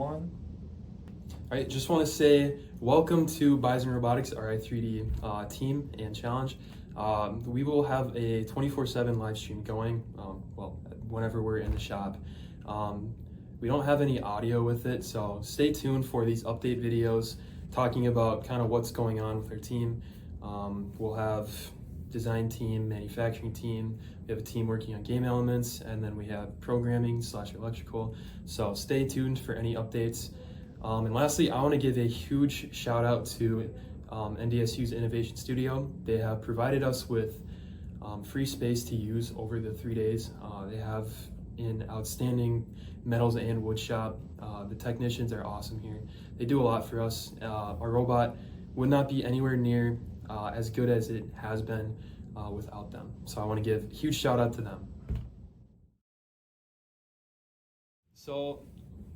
One. All right, just want to say welcome to Bison Robotics, our Ri3D team and challenge. We will have a 24/7 live stream going, whenever we're in the shop. We don't have any audio with it, so stay tuned for these update videos talking about kind of what's going on with our team. We'll have design team, manufacturing team, we have a team working on game elements, and then we have programming / electrical. So stay tuned for any updates. And lastly, I want to give a huge shout out to NDSU's Innovation Studio. They have provided us with free space to use over the 3 days. They have an outstanding metals and wood shop. The technicians are awesome here. They do a lot for us. Our robot would not be anywhere near as good as it has been without them. So I want to give a huge shout out to them. So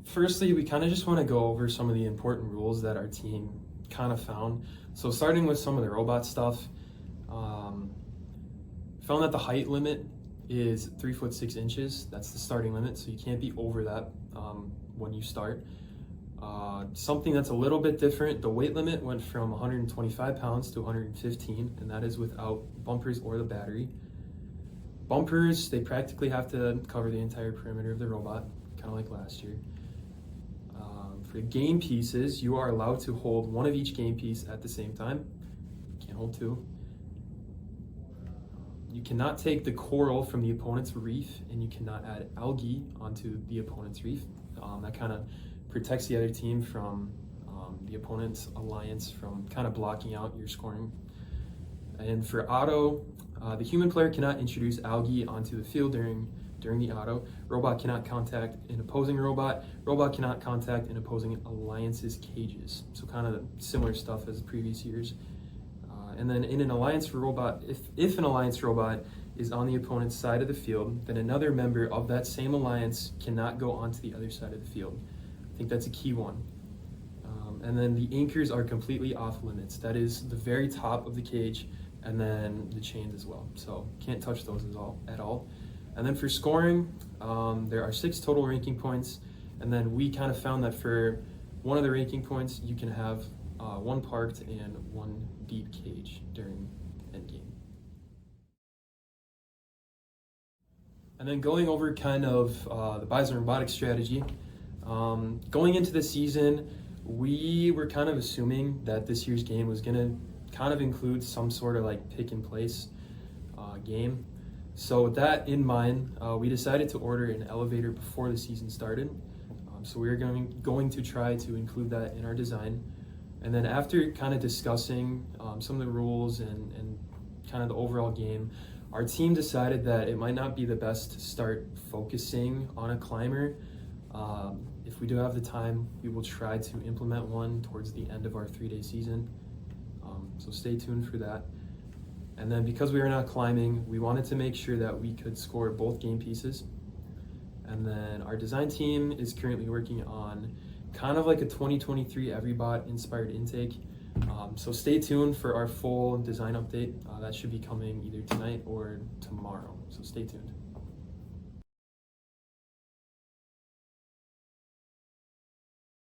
firstly, we kind of just want to go over some of the important rules that our team kind of found. So starting with some of the robot stuff, found that the height limit is 3'6". That's the starting limit, so you can't be over that when you start. Something that's a little bit different, the weight limit went from 125 pounds to 115, and that is without bumpers or the battery. Bumpers, they practically have to cover the entire perimeter of the robot, kind of like last year. For game pieces, you are allowed to hold one of each game piece at the same time. You can't hold two. You cannot take the coral from the opponent's reef, and you cannot add algae onto the opponent's reef. That kind of protects the other team from the opponent's alliance from kind of blocking out your scoring. And for auto, the human player cannot introduce algae onto the field during the auto. Robot cannot contact an opposing robot. Robot cannot contact an opposing alliance's cages. So kind of similar stuff as previous years. And then in an alliance robot, if an alliance robot is on the opponent's side of the field, then another member of that same alliance cannot go onto the other side of the field. I think that's a key one. And then the anchors are completely off limits. That is the very top of the cage, and then the chains as well. So can't touch those at all. And then for scoring, there are 6 total ranking points. And then we kind of found that for one of the ranking points, you can have 1 parked and 1 deep cage during endgame. And then going over kind of the Bison Robotics strategy. Going into the season, we were kind of assuming that this year's game was going to kind of include some sort of like pick and place game. So with that in mind, we decided to order an elevator before the season started. So we are going to try to include that in our design. And then after kind of discussing some of the rules and kind of the overall game, our team decided that it might not be the best to start focusing on a climber. If we do have the time, we will try to implement one towards the end of our 3-day season. So stay tuned for that. And then because we are not climbing, we wanted to make sure that we could score both game pieces. And then our design team is currently working on kind of like a 2023 EveryBot inspired intake. So stay tuned for our full design update. That should be coming either tonight or tomorrow. So stay tuned.